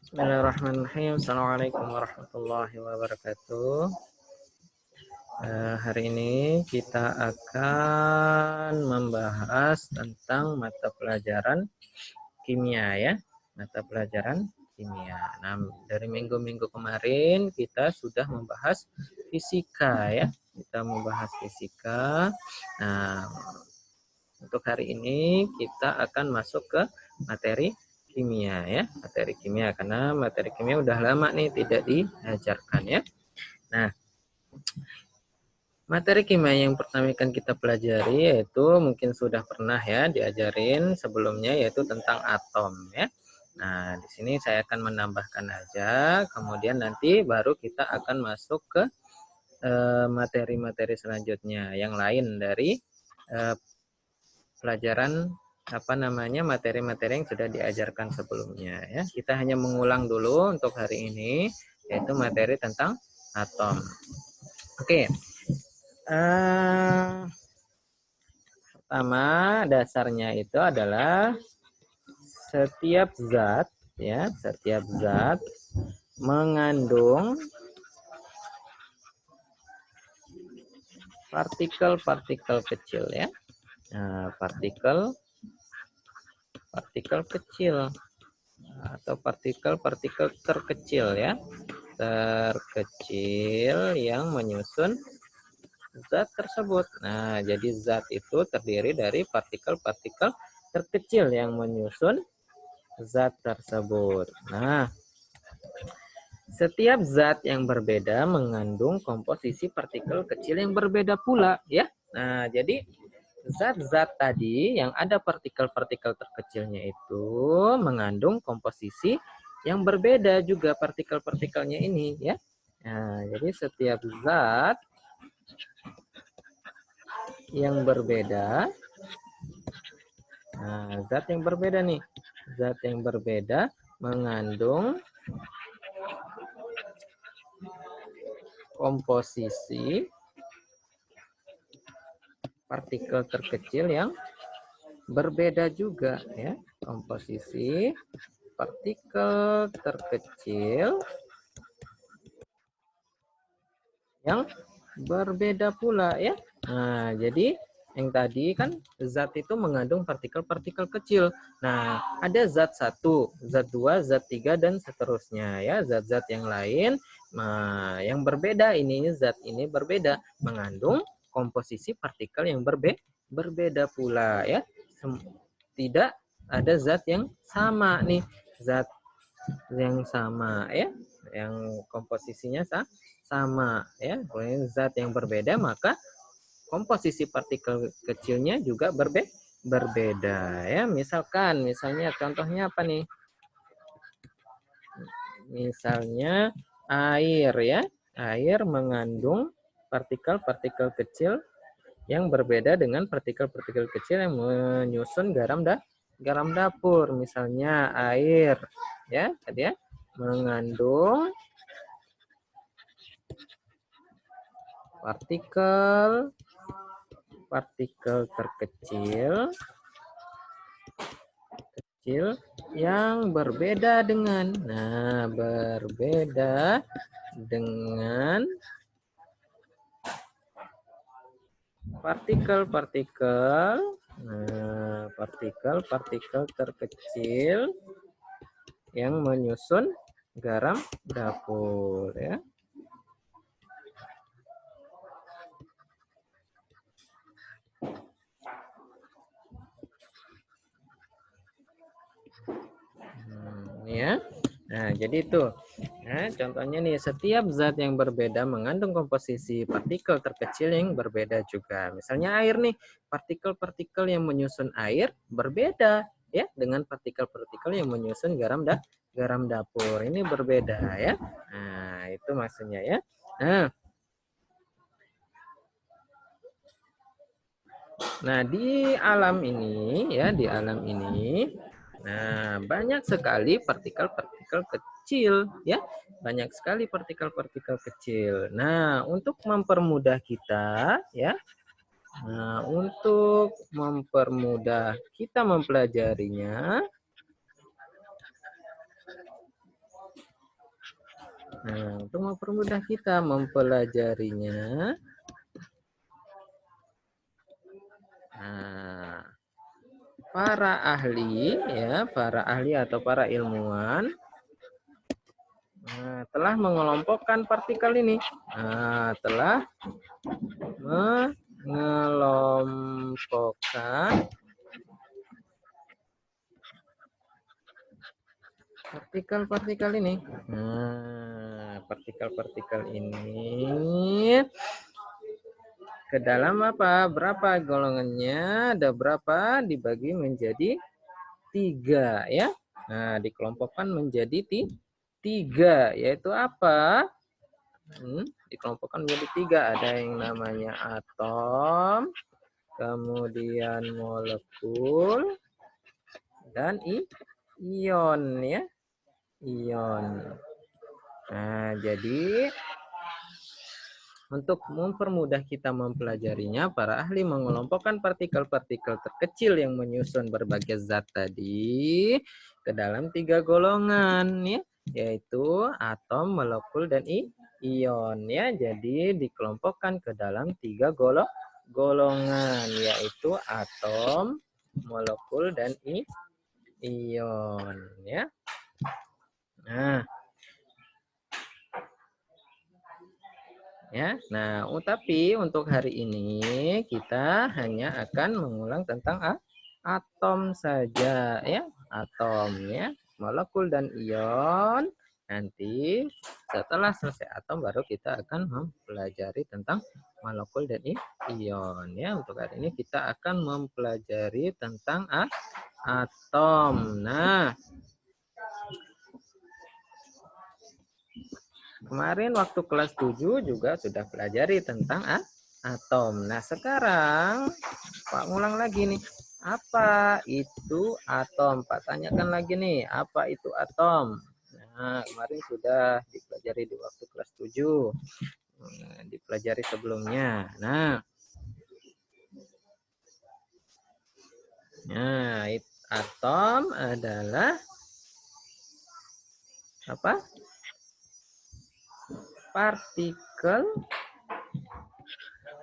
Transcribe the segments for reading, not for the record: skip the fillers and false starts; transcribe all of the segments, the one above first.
Bismillahirrahmanirrahim. Assalamualaikum warahmatullahi wabarakatuh. Hari ini kita akan membahas tentang mata pelajaran kimia ya. Mata pelajaran kimia. Nah, dari minggu-minggu kemarin kita sudah membahas fisika ya. Kita membahas fisika. Nah, untuk hari ini kita akan masuk ke materi kimia ya, materi kimia, karena materi kimia udah lama nih tidak diajarkan ya. Nah, materi kimia yang pertama akan kita pelajari yaitu mungkin sudah pernah ya diajarin sebelumnya, yaitu tentang atom ya. Nah, di sini saya akan menambahkan aja, kemudian nanti baru kita akan masuk ke materi-materi selanjutnya yang lain dari pelajaran materi-materi yang sudah diajarkan sebelumnya ya. Kita hanya mengulang dulu untuk hari ini, yaitu materi tentang atom. Oke. Pertama, dasarnya itu adalah setiap zat mengandung partikel-partikel kecil ya. Nah, partikel kecil atau partikel terkecil ya, terkecil yang menyusun zat tersebut. Nah, jadi zat itu terdiri dari partikel-partikel terkecil yang menyusun zat tersebut. Nah, setiap zat yang berbeda mengandung komposisi partikel kecil yang berbeda pula ya. Nah, jadi zat-zat tadi yang ada partikel-partikel terkecilnya itu mengandung komposisi yang berbeda juga partikel-partikelnya ini ya. Nah, jadi setiap zat yang berbeda, zat yang berbeda mengandung komposisi partikel terkecil yang berbeda juga ya, komposisi partikel terkecil yang berbeda pula ya. Nah, jadi yang tadi kan zat itu mengandung partikel-partikel kecil. Nah, ada zat 1, zat 2, zat 3 dan seterusnya ya. Zat-zat yang lain yang berbeda, zat ini berbeda mengandung komposisi partikel yang berbeda pula ya. Tidak ada zat yang sama nih, zat yang sama ya, yang komposisinya sama ya. Kalau zat yang berbeda maka komposisi partikel kecilnya juga berbeda ya. Misalnya contohnya apa nih? Misalnya air ya. Air mengandung partikel-partikel kecil yang berbeda dengan partikel-partikel kecil yang menyusun garam dapur. Misalnya air ya, tadi ya, mengandung partikel terkecil yang berbeda dengan partikel terkecil yang menyusun garam dapur ya. Ya. Nah, jadi itu. Nah, contohnya nih, setiap zat yang berbeda mengandung komposisi partikel terkecil yang berbeda juga. Misalnya air nih, partikel-partikel yang menyusun air berbeda ya dengan partikel-partikel yang menyusun garam dapur. Ini berbeda ya. Nah, itu maksudnya ya. Nah, di alam ini banyak sekali partikel-partikel kecil ya. Banyak sekali partikel-partikel kecil. Nah, untuk mempermudah kita ya, untuk mempermudah kita mempelajarinya, Nah, untuk mempermudah kita mempelajarinya, nah, para ahli atau para ilmuwan telah mengelompokkan partikel ini. Nah, telah mengelompokkan partikel-partikel ini. Nah, partikel-partikel ini ke dalam apa? Berapa golongannya? Ada berapa? Dibagi menjadi 3 ya. Nah, dikelompokkan menjadi 3, yaitu apa? Dikelompokkan menjadi 3. Ada yang namanya atom, kemudian molekul, dan ion ya. Ion. Nah, jadi untuk mempermudah kita mempelajarinya, para ahli mengelompokkan partikel-partikel terkecil yang menyusun berbagai zat tadi ke dalam 3 golongan ya, yaitu atom, molekul, dan ion ya. Jadi dikelompokkan ke dalam 3 golongan, yaitu atom, molekul, dan ion ya. Nah, ya. Nah, tapi untuk hari ini kita hanya akan mengulang tentang atom saja ya. Atom ya, molekul dan ion. Nanti setelah selesai atom baru kita akan mempelajari tentang molekul dan ion ya. Untuk hari ini kita akan mempelajari tentang atom. Nah, kemarin waktu kelas 7 juga sudah pelajari tentang atom. Nah, sekarang Pak ngulang lagi nih. Apa itu atom? Pak tanyakan lagi nih, apa itu atom? Nah, kemarin sudah dipelajari di waktu kelas 7. Dipelajari sebelumnya. Nah, atom adalah apa? Partikel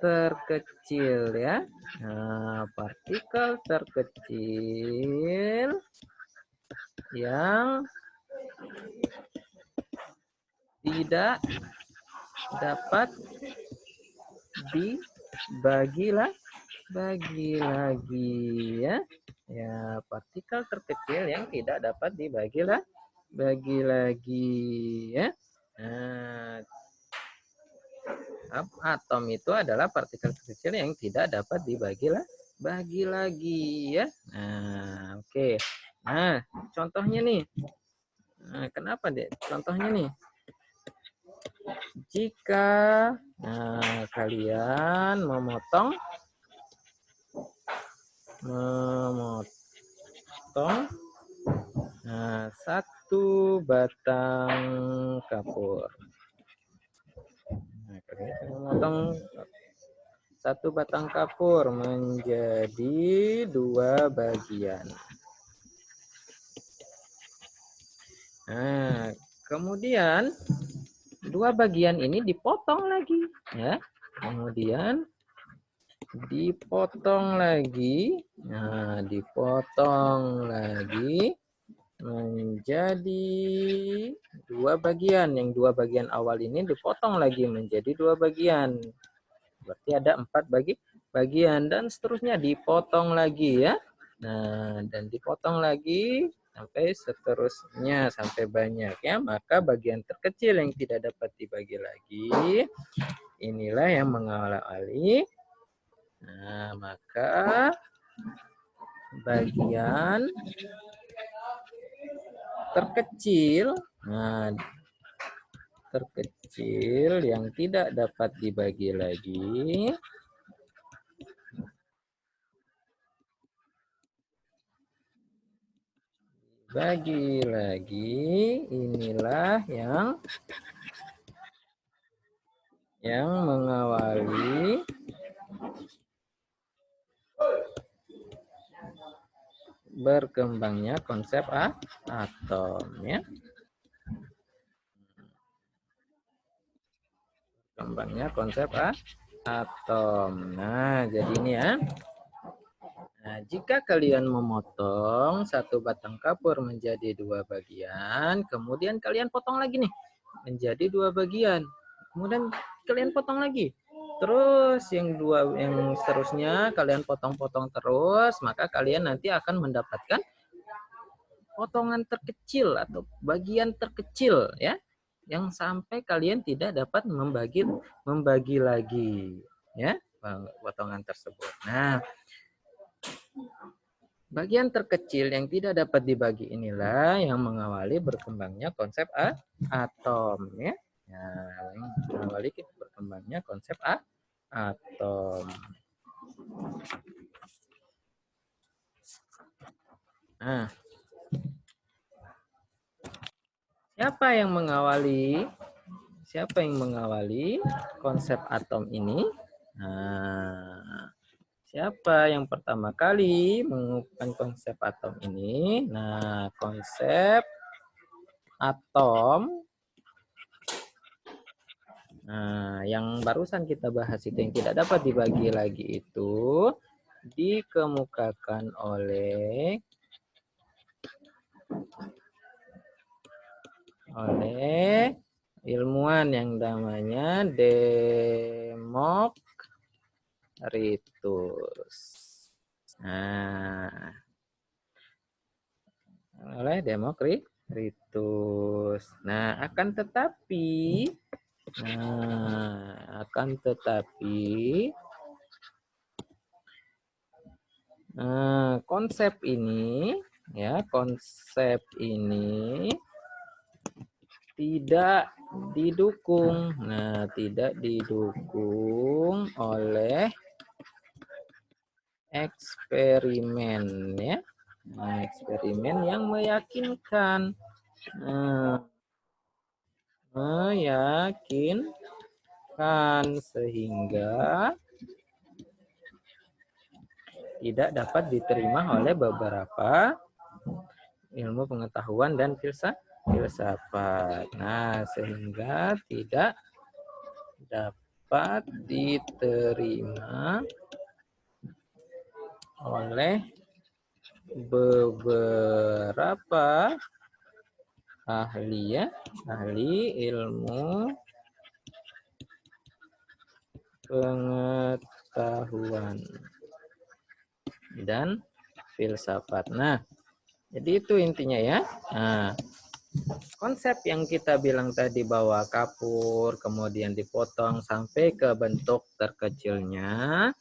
terkecil ya. Nah, partikel terkecil yang tidak dapat dibagi lagi ya. Ya, partikel terkecil yang tidak dapat bagi lagi ya. Nah, atom itu adalah partikel kecil yang tidak dapat bagi lagi ya. Nah, oke. Nah, contohnya nih. Nah, kenapa deh? Contohnya nih. Jika kalian memotong satu batang kapur. Nah, kalian memotong satu batang kapur menjadi 2 bagian. Nah, kemudian 2 bagian ini dipotong lagi ya. Kemudian dipotong lagi. Nah, dipotong lagi menjadi 2 bagian. Yang 2 bagian awal ini dipotong lagi menjadi 2 bagian. Berarti ada 4 bagian dan seterusnya dipotong lagi ya. Nah, dan dipotong lagi sampai seterusnya sampai banyak ya. Maka bagian terkecil yang tidak dapat dibagi lagi inilah yang mengawali. Nah, maka bagian terkecil yang tidak dapat dibagi lagi inilah yang mengawali berkembangnya konsep atom ya. Berkembangnya konsep atom. Nah, jadi ini ya. Nah, jika kalian memotong satu batang kapur menjadi 2 bagian, kemudian kalian potong lagi nih menjadi 2 bagian. Kemudian kalian potong lagi. Terus yang seterusnya kalian potong-potong terus, maka kalian nanti akan mendapatkan potongan terkecil atau bagian terkecil ya, yang sampai kalian tidak dapat membagi lagi ya potongan tersebut. Nah, bagian terkecil yang tidak dapat dibagi inilah yang mengawali berkembangnya konsep atom ya. Nah, yang mengawali berkembangnya konsep atom. Nah, siapa yang mengawali konsep atom ini? Nah, siapa yang pertama kali mengungkapkan konsep atom ini? Nah, konsep atom, nah, yang barusan kita bahas itu yang tidak dapat dibagi lagi itu dikemukakan oleh ilmuwan yang namanya Demokritus. Nah, oleh Demokritus. Nah, akan tetapi konsep ini tidak didukung. Nah, tidak didukung oleh eksperimen ya. Nah, eksperimen yang meyakinkan. Sehingga tidak dapat diterima oleh beberapa ilmu pengetahuan dan filsafat. Nah, sehingga tidak dapat diterima oleh beberapa ahli ilmu pengetahuan dan filsafat. Nah, jadi itu intinya ya. Nah, konsep yang kita bilang tadi bahwa kapur kemudian dipotong sampai ke bentuk terkecilnya,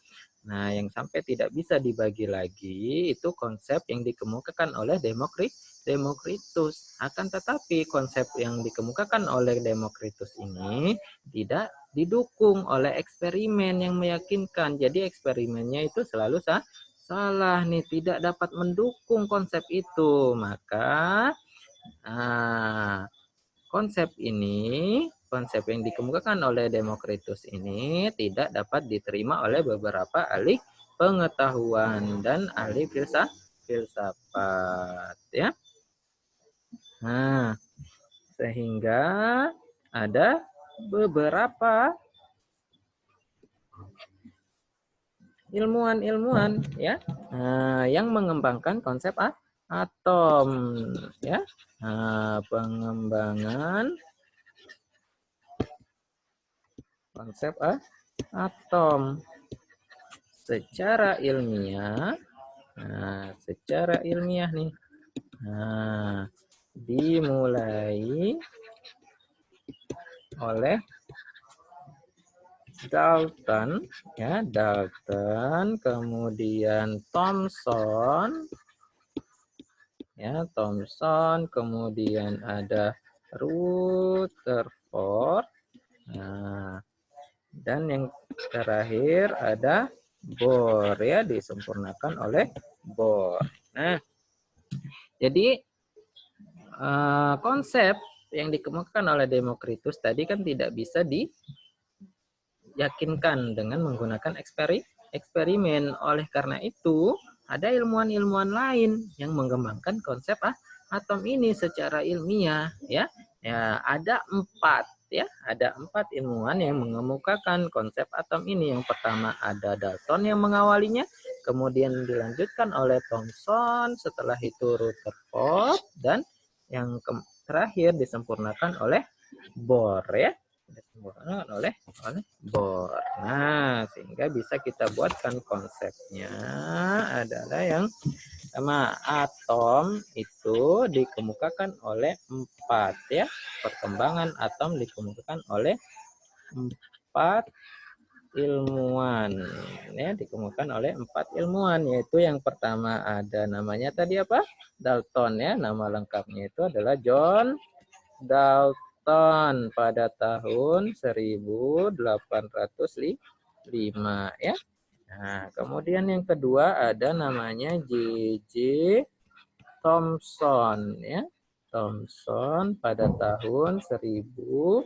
nah yang sampai tidak bisa dibagi lagi itu konsep yang dikemukakan oleh Demokritus. Akan tetapi konsep yang dikemukakan oleh Demokritus ini tidak didukung oleh eksperimen yang meyakinkan. Jadi eksperimennya itu selalu salah nih, tidak dapat mendukung konsep itu. Maka konsep yang dikemukakan oleh Demokritus ini tidak dapat diterima oleh beberapa ahli pengetahuan dan ahli filsafat ya. Nah, sehingga ada beberapa ilmuwan ya yang mengembangkan konsep atom ya. Pengembangan konsep atom secara ilmiah. Secara ilmiah nih. Dimulai oleh Dalton ya, kemudian Thomson ya, kemudian ada Rutherford. Nah, dan yang terakhir ada Bohr ya, disempurnakan oleh Bohr. Nah, jadi konsep yang dikemukakan oleh Demokritus tadi kan tidak bisa diyakinkan dengan menggunakan eksperimen. Oleh karena itu, ada ilmuwan-ilmuwan lain yang mengembangkan konsep atom ini secara ilmiah ya. Ya, ada 4 ya. Ada 4 ilmuwan yang mengemukakan konsep atom ini. Yang pertama ada Dalton yang mengawalinya, kemudian dilanjutkan oleh Thomson, setelah itu Rutherford, dan yang terakhir disempurnakan oleh Bohr ya. Disempurnakan oleh Bohr. Nah, sehingga bisa kita buatkan konsepnya adalah yang sama, atom itu dikemukakan oleh 4 ya. Perkembangan atom dikemukakan oleh 4 ilmuwan ya, dikemukakan oleh 4 ilmuwan, yaitu yang pertama ada namanya tadi apa? Dalton ya. Nama lengkapnya itu adalah John Dalton pada tahun 1805 ya. Nah, kemudian yang kedua ada namanya J.J. Thomson ya. Thomson pada tahun 1897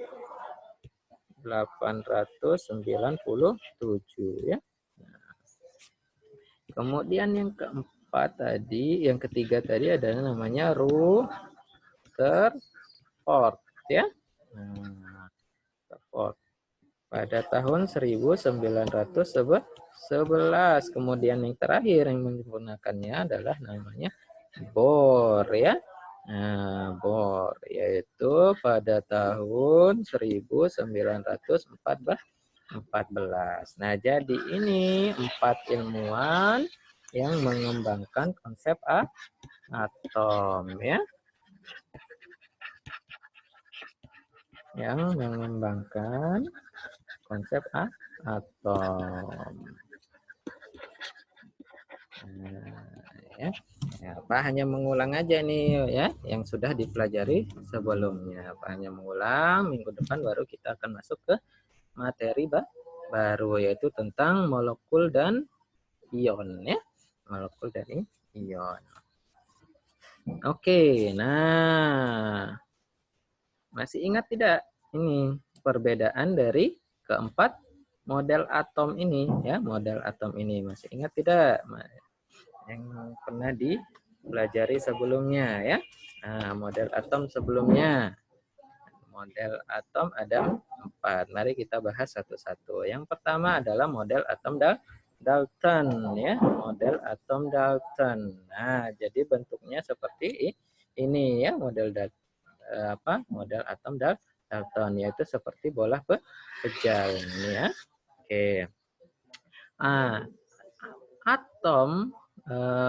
ya. Nah, kemudian yang keempat tadi, yang ketiga tadi adalah namanya Rutherford ya. Nah, Rutherford pada tahun 1911. Kemudian yang terakhir yang menggunakannya adalah namanya Bohr ya. Nah, Bohr yaitu pada tahun 1914. Nah, jadi ini 4 ilmuwan yang mengembangkan konsep atom ya. Yang mengembangkan konsep atom. Nah, ya. Ya, Pak hanya mengulang aja nih ya yang sudah dipelajari sebelumnya. Pak hanya mengulang, minggu depan baru kita akan masuk ke materi baru, yaitu tentang molekul dan ion ya. Molekul dan ion. Oke, nah masih ingat tidak ini perbedaan dari keempat model atom ini ya, model atom ini masih ingat tidak yang pernah dipelajari sebelumnya ya. Nah, model atom sebelumnya, model atom ada 4. Mari kita bahas satu-satu. Yang pertama adalah model atom Dalton ya, model atom Dalton. Nah, jadi bentuknya seperti ini ya, model model atom Dalton, yaitu seperti bola pejal ini ya. Oke. Atom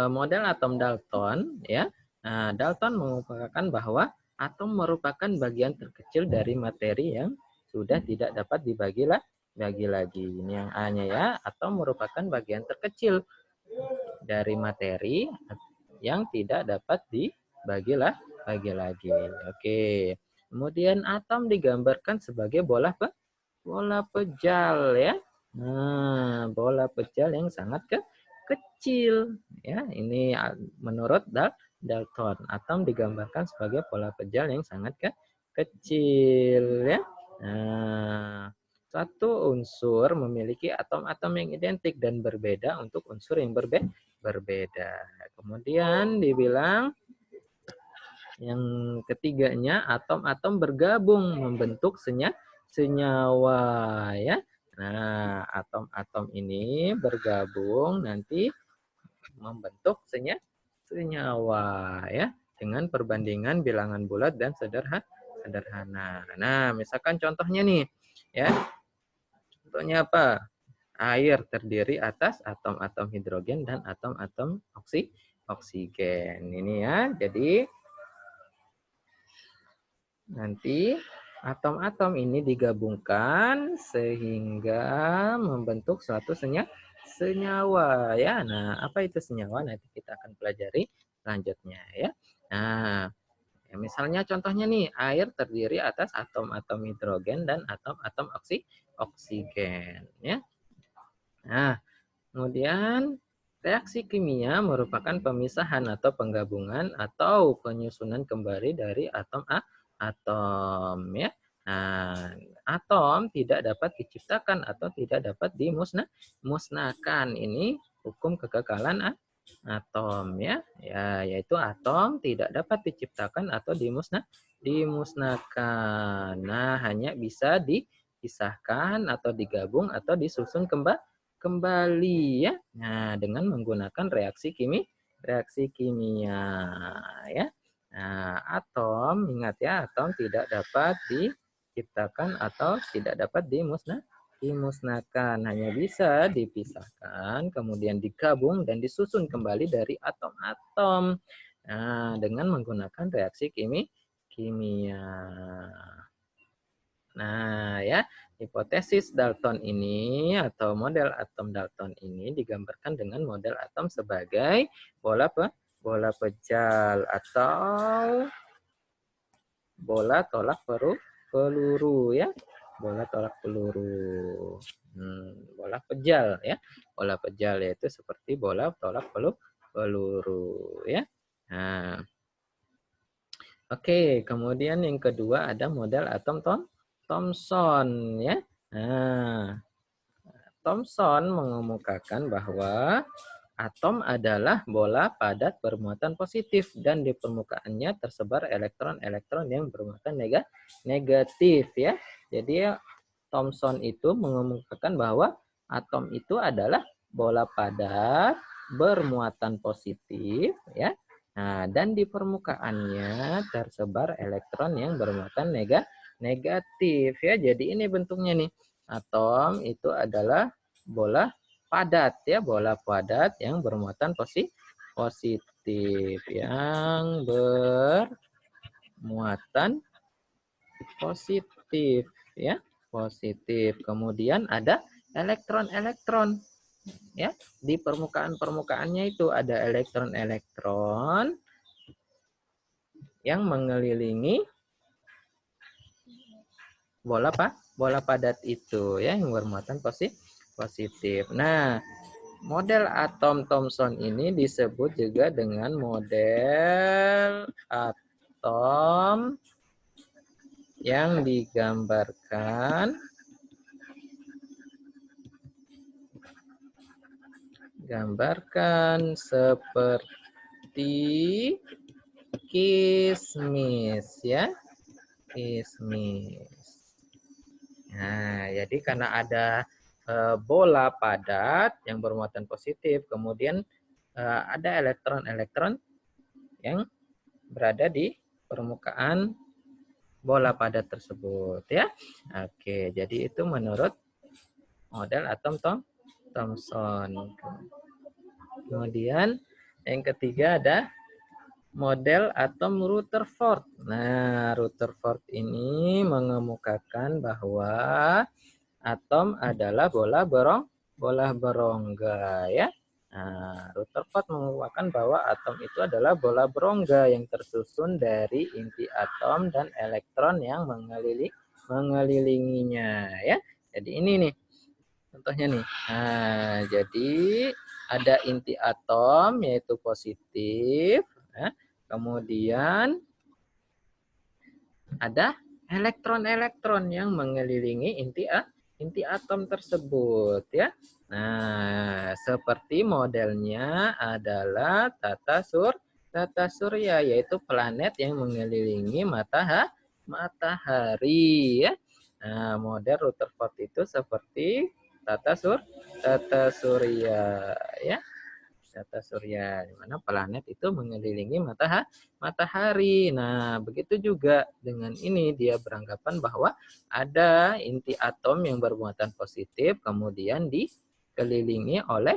model atom Dalton ya. Nah, Dalton mengungkapkan bahwa atom merupakan bagian terkecil dari materi yang sudah tidak dapat dibagi lagi. Ini yang A-nya ya, atom merupakan bagian terkecil dari materi yang tidak dapat dibagi lagi. Oke. Kemudian atom digambarkan sebagai bola pejal ya. Nah, bola pejal yang sangat kecil ya. Ini menurut Dalton, atom digambarkan sebagai bola pejal yang sangat kecil ya. Nah, satu unsur memiliki atom-atom yang identik dan berbeda untuk unsur yang berbeda. Kemudian dibilang yang ketiganya, atom-atom bergabung membentuk senyawa ya. Nah, atom-atom ini bergabung nanti membentuk senyawa ya, dengan perbandingan bilangan bulat dan sederhana. Nah, misalkan contohnya nih ya. Contohnya apa? Air terdiri atas atom-atom hidrogen dan atom-atom oksigen. Ini ya. Jadi nanti atom-atom ini digabungkan sehingga membentuk suatu senyawa ya. Nah, apa itu senyawa? Nanti kita akan pelajari selanjutnya ya. Nah, ya misalnya contohnya nih, air terdiri atas atom-atom hidrogen dan atom-atom oksigen ya. Nah, kemudian reaksi kimia merupakan pemisahan atau penggabungan atau penyusunan kembali dari atom ya. Nah, atom tidak dapat diciptakan atau tidak dapat dimusnahkan. Ini hukum kekekalan Atom ya. Ya, yaitu atom tidak dapat diciptakan atau dimusnahkan. Nah, hanya bisa dipisahkan atau digabung atau disusun kembali ya. Nah, dengan menggunakan reaksi kimia ya. Nah, atom ingat ya, atom tidak dapat diciptakan atau tidak dapat dimusnahkan, hanya bisa dipisahkan, kemudian digabung dan disusun kembali dari atom-atom. Nah, dengan menggunakan reaksi kimia. Nah, ya, hipotesis Dalton ini atau model atom Dalton ini digambarkan dengan model atom sebagai bola pejal atau bola tolak peluru ya. Bola tolak peluru. Bola pejal ya. Bola pejal yaitu seperti bola tolak peluru ya. Nah, oke, kemudian yang kedua ada model atom Thomson ya. Nah, Thomson mengemukakan bahwa atom adalah bola padat bermuatan positif dan di permukaannya tersebar elektron-elektron yang bermuatan negatif ya. Jadi Thomson itu mengemukakan bahwa atom itu adalah bola padat bermuatan positif ya. Nah, dan di permukaannya tersebar elektron yang bermuatan negatif ya. Jadi ini bentuknya nih. Atom itu adalah bola padat ya, bola padat yang bermuatan positif yang bermuatan positif ya, positif. Kemudian ada elektron-elektron ya, di permukaannya itu ada elektron-elektron yang mengelilingi bola padat itu ya, yang bermuatan positif. Nah, model atom Thomson ini disebut juga dengan model atom yang digambarkan seperti kismis ya, kismis. Nah, jadi karena ada bola padat yang bermuatan positif, kemudian ada elektron-elektron yang berada di permukaan bola padat tersebut ya. Oke, jadi itu menurut model atom Thomson. Kemudian yang ketiga ada model atom Rutherford. Nah, Rutherford ini mengemukakan bahwa atom adalah bola berongga ya. Nah, Rutherford mengemukakan bahwa atom itu adalah bola berongga yang tersusun dari inti atom dan elektron yang mengelilinginya ya. Jadi ini nih contohnya nih. Nah, jadi ada inti atom yaitu positif ya. Kemudian ada elektron-elektron yang mengelilingi inti atom tersebut ya. Nah, seperti modelnya adalah tata surya yaitu planet yang mengelilingi matahari ya. Nah, model Rutherford itu seperti tata surya ya. Tata surya, di mana planet itu mengelilingi matahari. Nah, begitu juga dengan ini dia beranggapan bahwa ada inti atom yang bermuatan positif, kemudian dikelilingi oleh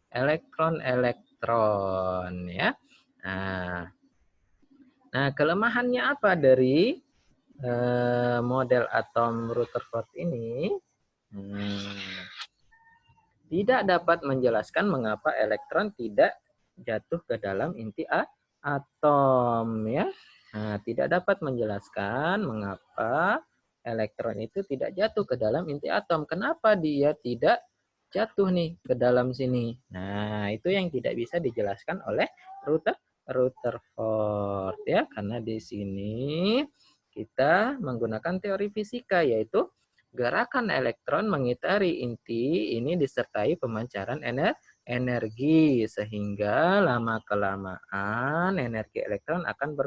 elektron-elektron ya. Nah, kelemahannya apa dari model atom Rutherford ini? Tidak dapat menjelaskan mengapa elektron tidak jatuh ke dalam inti atom ya. Nah, tidak dapat menjelaskan mengapa elektron itu tidak jatuh ke dalam inti atom. Kenapa dia tidak jatuh nih ke dalam sini? Nah, itu yang tidak bisa dijelaskan oleh Rutherford ya, karena di sini kita menggunakan teori fisika yaitu gerakan elektron mengitari inti ini disertai pemancaran energi, sehingga lama-kelamaan energi elektron akan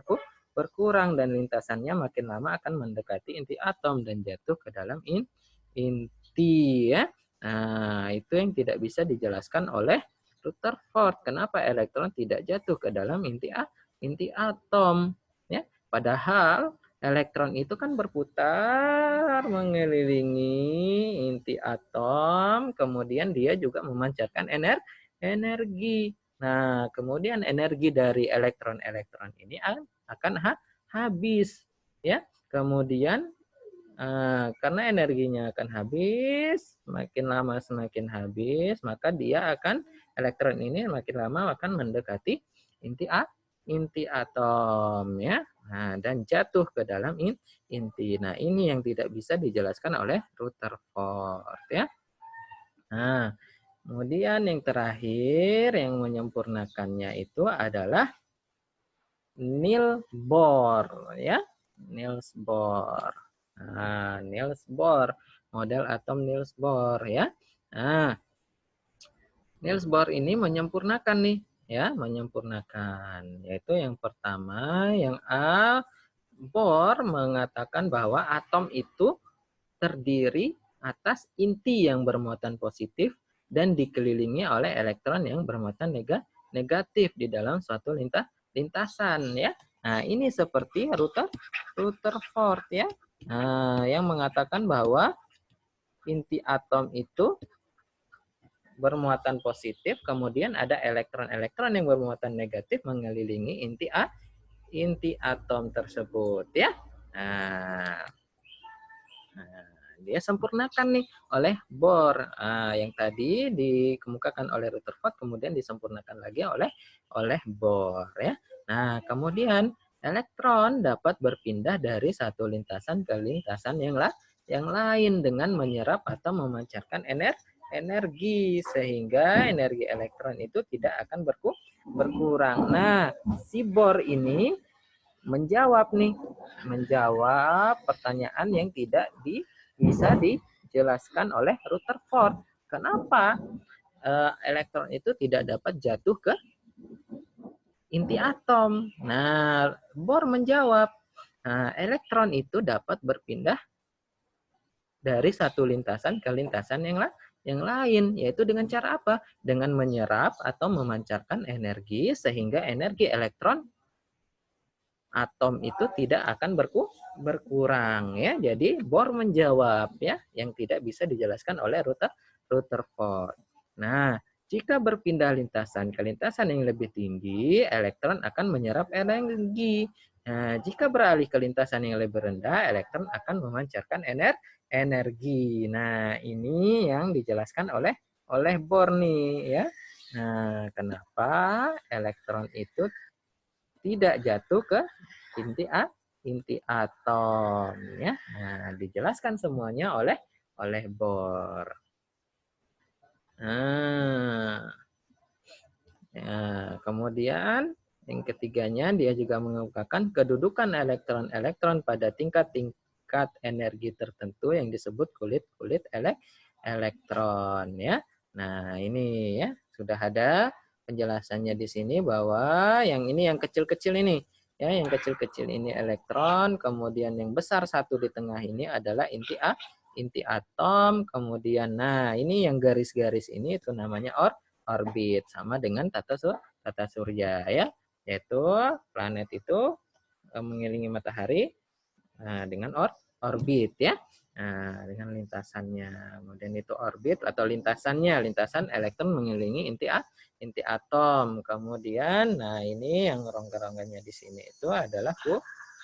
berkurang dan lintasannya makin lama akan mendekati inti atom dan jatuh ke dalam inti, ya. Nah, itu yang tidak bisa dijelaskan oleh Rutherford. Kenapa elektron tidak jatuh ke dalam inti atom, ya? Padahal elektron itu kan berputar mengelilingi inti atom, kemudian dia juga memancarkan energi. Nah, kemudian energi dari elektron-elektron ini akan habis, ya. Kemudian karena energinya akan habis, semakin lama semakin habis, maka elektron ini makin lama akan mendekati inti atom, ya. Nah, dan jatuh ke dalam inti. Nah, ini yang tidak bisa dijelaskan oleh Rutherford, ya. Nah, kemudian yang terakhir yang menyempurnakannya itu adalah Niels Bohr, ya. Niels Bohr. Nah, Niels Bohr, model atom Niels Bohr, ya. Nah, Niels Bohr ini menyempurnakan nih, ya, menyempurnakan. Yaitu yang pertama, yang A, Bohr mengatakan bahwa atom itu terdiri atas inti yang bermuatan positif dan dikelilingi oleh elektron yang bermuatan negatif di dalam suatu lintasan, ya. Nah, ini seperti Rutherford, ya. Nah, yang mengatakan bahwa inti atom itu bermuatan positif, kemudian ada elektron-elektron yang bermuatan negatif mengelilingi inti atom tersebut, ya. Nah, dia sempurnakan nih oleh Bohr. Yang tadi dikemukakan oleh Rutherford kemudian disempurnakan lagi oleh Bohr, ya. Nah, kemudian elektron dapat berpindah dari satu lintasan ke lintasan yang lain dengan menyerap atau memancarkan energi, sehingga energi elektron itu tidak akan berkurang. Nah, si Bohr ini menjawab pertanyaan yang tidak bisa dijelaskan oleh Rutherford. Kenapa elektron itu tidak dapat jatuh ke inti atom? Nah, Bohr menjawab, elektron itu dapat berpindah dari satu lintasan ke lintasan yang lain, yaitu dengan cara apa? Dengan menyerap atau memancarkan energi, sehingga energi elektron atom itu tidak akan berkurang, ya. Jadi Bohr menjawab, ya, yang tidak bisa dijelaskan oleh Rutherford. Nah, jika berpindah lintasan ke lintasan yang lebih tinggi, elektron akan menyerap energi. Nah, jika beralih ke lintasan yang lebih rendah, elektron akan memancarkan energi. Nah, ini yang dijelaskan oleh Bohr nih, ya. Nah, kenapa elektron itu tidak jatuh ke inti atom, ya. Nah, dijelaskan semuanya oleh Bohr. Nah, ya, kemudian yang ketiganya dia juga mengemukakan kedudukan elektron-elektron pada tingkat energi tertentu yang disebut kulit elektron, ya. Nah, ini ya sudah ada penjelasannya di sini bahwa yang ini yang kecil-kecil ini, ya, yang kecil-kecil ini elektron, kemudian yang besar satu di tengah ini adalah inti atom, kemudian nah ini yang garis-garis ini itu namanya orbit, sama dengan tata surya, ya, yaitu planet itu mengelilingi matahari dengan orbit, ya. Nah, dengan lintasannya. Kemudian itu orbit atau lintasan elektron mengelilingi inti atom. Kemudian, nah ini yang rongga-rongganya di sini itu adalah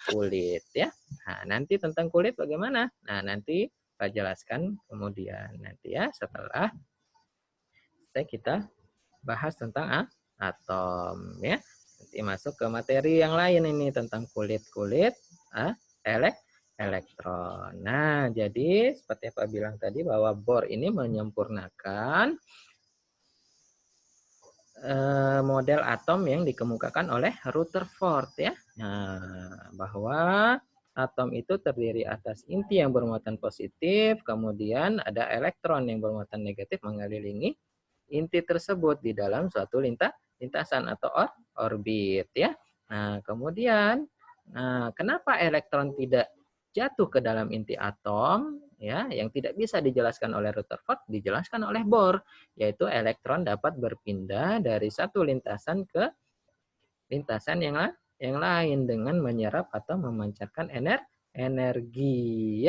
kulit, ya. Nah, nanti tentang kulit bagaimana? Nah, nanti saya jelaskan kemudian nanti, ya, setelah kita bahas tentang atom, ya. Nanti masuk ke materi yang lain ini tentang kulit-kulit elektron. Nah, jadi seperti apa bilang tadi bahwa Bohr ini menyempurnakan model atom yang dikemukakan oleh Rutherford, ya. Nah, bahwa atom itu terdiri atas inti yang bermuatan positif, kemudian ada elektron yang bermuatan negatif mengelilingi inti tersebut di dalam suatu lintasan atau orbit ya. Nah, kemudian kenapa elektron tidak jatuh ke dalam inti atom ya, yang tidak bisa dijelaskan oleh Rutherford dijelaskan oleh Bohr, yaitu elektron dapat berpindah dari satu lintasan ke lintasan yang lain dengan menyerap atau memancarkan energi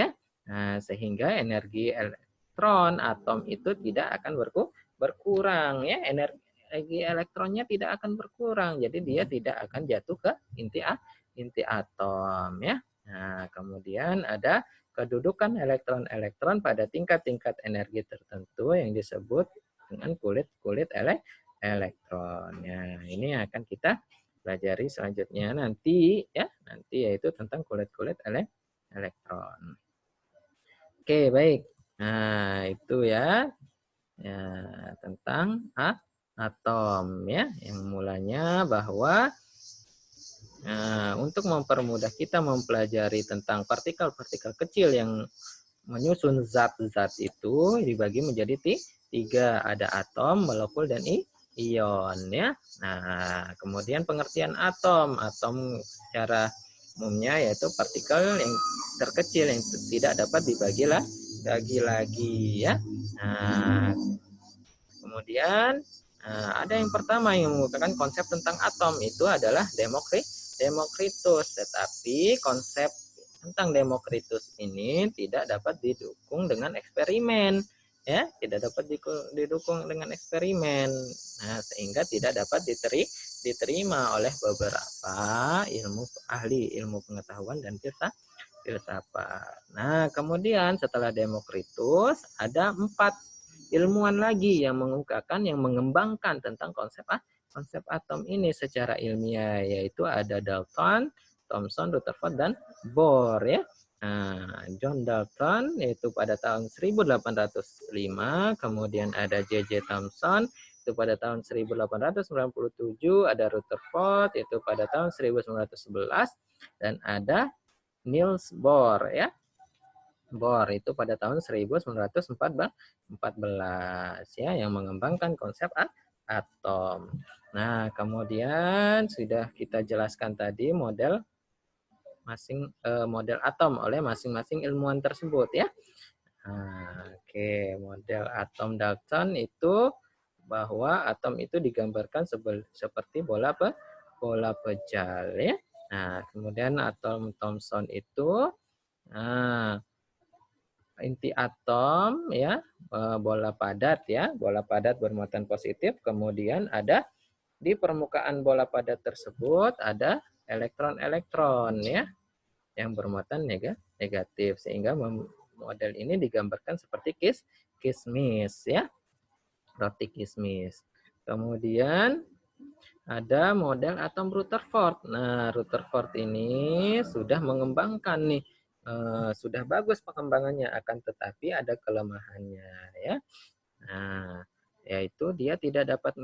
ya. Nah, sehingga energi elektron atom itu tidak akan berkurang ya, energi elektronnya tidak akan berkurang. Jadi dia tidak akan jatuh ke inti atom ya. Nah, kemudian ada kedudukan elektron-elektron pada tingkat-tingkat energi tertentu yang disebut dengan kulit-kulit elektron. Nah, ini akan kita pelajari selanjutnya nanti ya, nanti yaitu tentang kulit-kulit elektron. Oke, baik. Nah, itu ya, ya tentang atom ya, yang mulanya bahwa untuk mempermudah kita mempelajari tentang partikel-partikel kecil yang menyusun zat-zat itu dibagi menjadi tiga, ada atom, molekul, dan ion ya. Nah, kemudian pengertian atom secara umumnya yaitu partikel yang terkecil yang tidak dapat dibagi lagi ya. Nah, kemudian ada yang pertama yang menggunakan konsep tentang atom itu adalah Demokritus, tetapi konsep tentang Demokritus ini tidak dapat didukung dengan eksperimen ya, tidak dapat didukung dengan eksperimen. Nah, sehingga tidak dapat diterima oleh beberapa ahli ilmu pengetahuan dan filsafat. Nah, kemudian setelah Demokritus ada 4 ilmuwan lagi yang mengembangkan tentang konsep atom ini secara ilmiah, yaitu ada Dalton, Thomson, Rutherford, dan Bohr ya. Nah, John Dalton yaitu pada tahun 1805, kemudian ada J.J. Thomson itu pada tahun 1897, ada Rutherford itu pada tahun 1911, dan ada Niels Bohr ya. Bohr itu pada tahun 1914 ya, yang mengembangkan konsep atom. Nah, kemudian sudah kita jelaskan tadi model atom oleh masing-masing ilmuwan tersebut ya. Nah, oke, model atom Dalton itu bahwa atom itu digambarkan seperti bola pejal ya. Nah, kemudian atom Thomson itu inti atom ya, bola padat ya, bola padat bermuatan positif. Kemudian ada di permukaan bola padat tersebut ada elektron-elektron ya yang bermuatan negatif, sehingga model ini digambarkan seperti kismis ya, roti kismis. Kemudian ada model atom Rutherford. Nah, Rutherford ini sudah mengembangkan nih, sudah bagus pengembangannya, akan tetapi ada kelemahannya ya. Nah, yaitu dia tidak dapat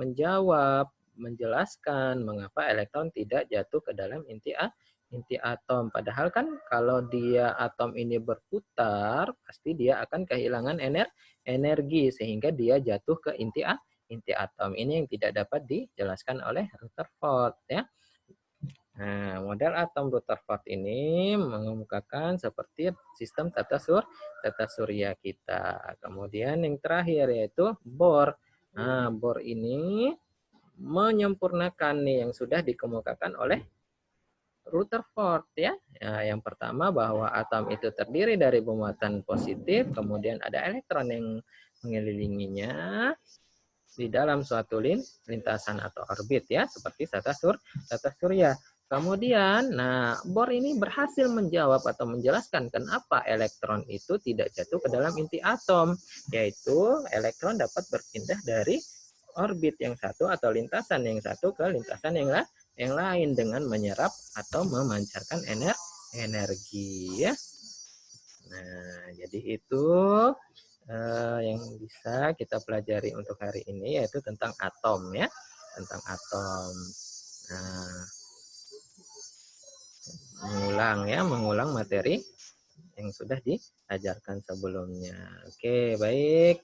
menjelaskan mengapa elektron tidak jatuh ke dalam inti atom. Padahal kan kalau dia atom ini berputar, pasti dia akan kehilangan energi sehingga dia jatuh ke inti atom. Ini yang tidak dapat dijelaskan oleh Rutherford ya. Nah, model atom Rutherford ini mengemukakan seperti sistem tata surya kita. Kemudian yang terakhir yaitu Bohr. Nah, Bohr ini menyempurnakan nih yang sudah dikemukakan oleh Rutherford ya. Yang pertama bahwa atom itu terdiri dari bermuatan positif, kemudian ada elektron yang mengelilinginya di dalam suatu lintasan atau orbit ya, seperti tata surya. Kemudian, Bohr ini berhasil menjawab atau menjelaskan kenapa elektron itu tidak jatuh ke dalam inti atom, yaitu elektron dapat berpindah dari orbit yang satu atau lintasan yang satu ke lintasan yang lain dengan menyerap atau memancarkan energi ya. Nah, jadi itu yang bisa kita pelajari untuk hari ini, yaitu tentang atom ya, tentang atom. Nah, mengulang materi yang sudah diajarkan sebelumnya. Oke, baik.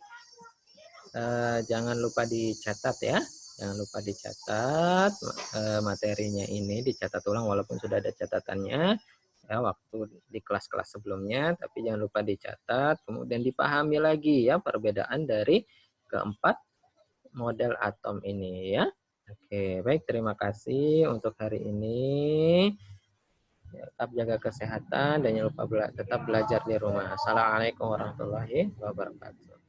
jangan lupa dicatat ya. Jangan lupa dicatat materinya ini, dicatat ulang walaupun sudah ada catatannya ya waktu di kelas-kelas sebelumnya, tapi jangan lupa dicatat, kemudian dipahami lagi ya perbedaan dari keempat model atom ini ya. Oke, baik, terima kasih untuk hari ini. Tetap jaga kesehatan dan jangan lupa tetap belajar di rumah. Assalamualaikum warahmatullahi wabarakatuh.